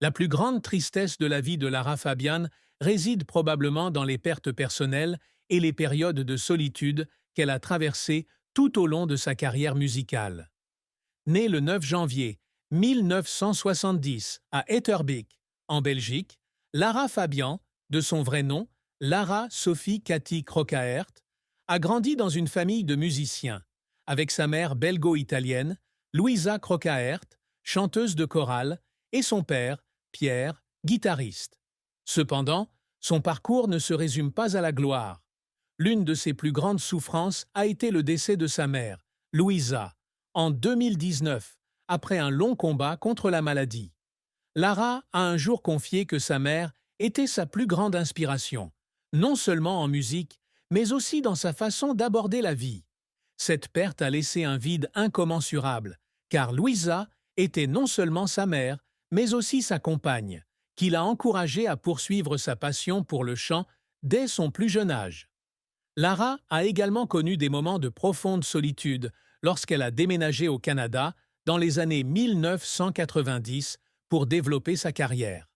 La plus grande tristesse de la vie de Lara Fabian réside probablement dans les pertes personnelles et les périodes de solitude qu'elle a traversées tout au long de sa carrière musicale. Née le 9 janvier 1970 à Etterbeek, en Belgique, Lara Fabian, de son vrai nom, Lara Sophie Cathy Crocaert, a grandi dans une famille de musiciens, avec sa mère belgo-italienne, Louisa Crocaert, chanteuse de chorale, et son père, Pierre, guitariste. Cependant, son parcours ne se résume pas à la gloire. L'une de ses plus grandes souffrances a été le décès de sa mère, Louisa, en 2019, après un long combat contre la maladie. Lara a un jour confié que sa mère était sa plus grande inspiration, non seulement en musique, mais aussi dans sa façon d'aborder la vie. Cette perte a laissé un vide incommensurable, car Louisa était non seulement sa mère, mais aussi sa compagne, qui l'a encouragée à poursuivre sa passion pour le chant dès son plus jeune âge. Lara a également connu des moments de profonde solitude lorsqu'elle a déménagé au Canada dans les années 1990 pour développer sa carrière.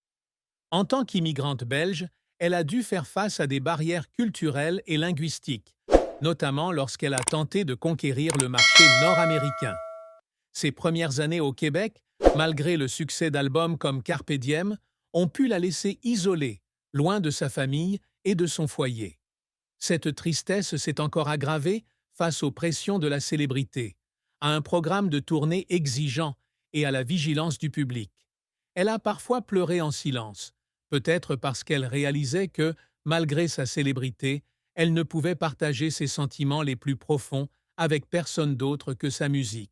En tant qu'immigrante belge, elle a dû faire face à des barrières culturelles et linguistiques, notamment lorsqu'elle a tenté de conquérir le marché nord-américain. Ses premières années au Québec, malgré le succès d'albums comme Carpe Diem, ont pu la laisser isolée, loin de sa famille et de son foyer. Cette tristesse s'est encore aggravée face aux pressions de la célébrité, à un programme de tournée exigeant et à la vigilance du public. Elle a parfois pleuré en silence, peut-être parce qu'elle réalisait que, malgré sa célébrité, elle ne pouvait partager ses sentiments les plus profonds avec personne d'autre que sa musique.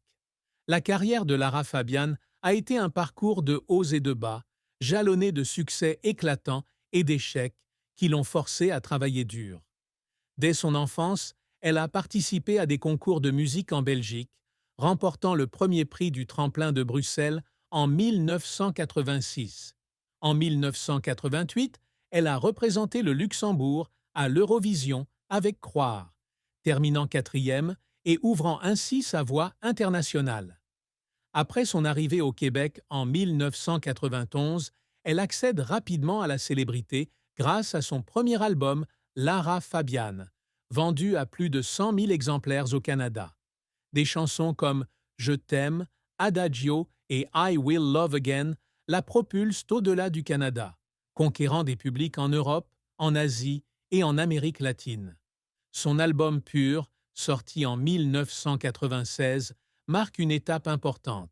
La carrière de Lara Fabian a été un parcours de hauts et de bas, jalonné de succès éclatants et d'échecs qui l'ont forcée à travailler dur. Dès son enfance, elle a participé à des concours de musique en Belgique, remportant le premier prix du tremplin de Bruxelles en 1986. En 1988, elle a représenté le Luxembourg à l'Eurovision avec Croire, terminant quatrième et ouvrant ainsi sa voie internationale. Après son arrivée au Québec en 1991, elle accède rapidement à la célébrité grâce à son premier album Lara Fabian, vendu à plus de 100 000 exemplaires au Canada. Des chansons comme Je t'aime, Adagio et I Will Love Again la propulsent au-delà du Canada, conquérant des publics en Europe, en Asie et en Amérique latine. Son album Pur, sorti en 1996, marque une étape importante.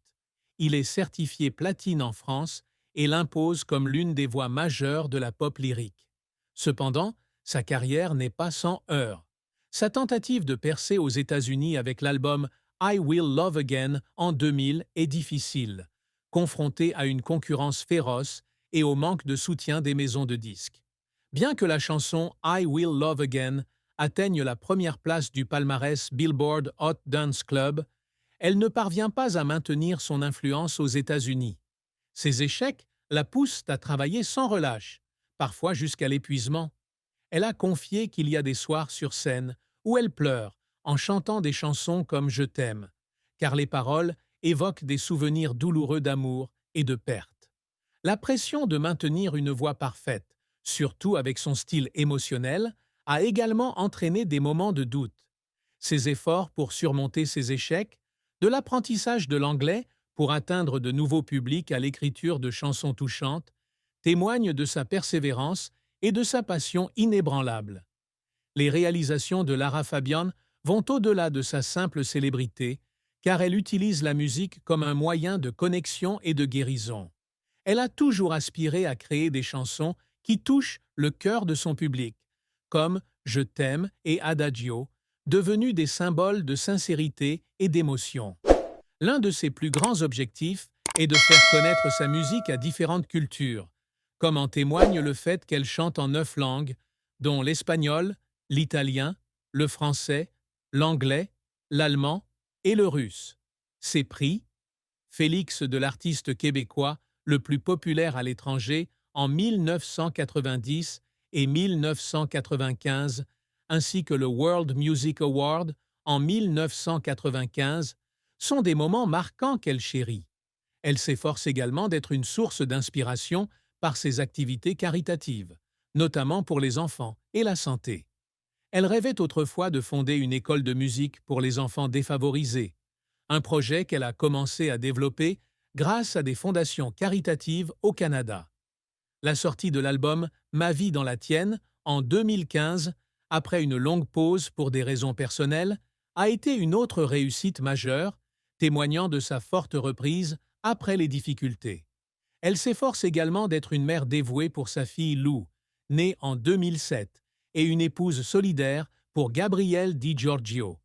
Il est certifié platine en France et l'impose comme l'une des voix majeures de la pop lyrique. Cependant, sa carrière n'est pas sans heurts. Sa tentative de percer aux États-Unis avec l'album I Will Love Again en 2000 est difficile, confrontée à une concurrence féroce et au manque de soutien des maisons de disques. Bien que la chanson I Will Love Again atteigne la première place du palmarès Billboard Hot Dance Club, elle ne parvient pas à maintenir son influence aux États-Unis. Ses échecs la poussent à travailler sans relâche, parfois jusqu'à l'épuisement. Elle a confié qu'il y a des soirs sur scène où elle pleure en chantant des chansons comme Je t'aime, car les paroles évoquent des souvenirs douloureux d'amour et de perte. La pression de maintenir une voix parfaite, surtout avec son style émotionnel, a également entraîné des moments de doute. Ses efforts pour surmonter ses échecs, de l'apprentissage de l'anglais pour atteindre de nouveaux publics à l'écriture de chansons touchantes, témoignent de sa persévérance et de sa passion inébranlable. Les réalisations de Lara Fabian vont au-delà de sa simple célébrité, car elle utilise la musique comme un moyen de connexion et de guérison. Elle a toujours aspiré à créer des chansons qui touchent le cœur de son public, comme Je t'aime et Adagio, devenus des symboles de sincérité et d'émotion. L'un de ses plus grands objectifs est de faire connaître sa musique à différentes cultures, comme en témoigne le fait qu'elle chante en 9 langues, dont l'espagnol, l'italien, le français, l'anglais, l'allemand et le russe. Ses prix, Félix de l'artiste québécois le plus populaire à l'étranger en 1990 et 1995, ainsi que le World Music Award en 1995, sont des moments marquants qu'elle chérit. Elle s'efforce également d'être une source d'inspiration par ses activités caritatives, notamment pour les enfants et la santé. Elle rêvait autrefois de fonder une école de musique pour les enfants défavorisés, un projet qu'elle a commencé à développer grâce à des fondations caritatives au Canada. La sortie de l'album Ma vie dans la tienne en 2015, après une longue pause pour des raisons personnelles, a été une autre réussite majeure, témoignant de sa forte reprise après les difficultés. Elle s'efforce également d'être une mère dévouée pour sa fille Lou, née en 2007, et une épouse solidaire pour Gabriel Di Giorgio.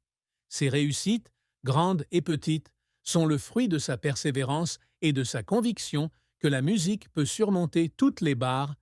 Ses réussites, grandes et petites, sont le fruit de sa persévérance et de sa conviction que la musique peut surmonter toutes les barres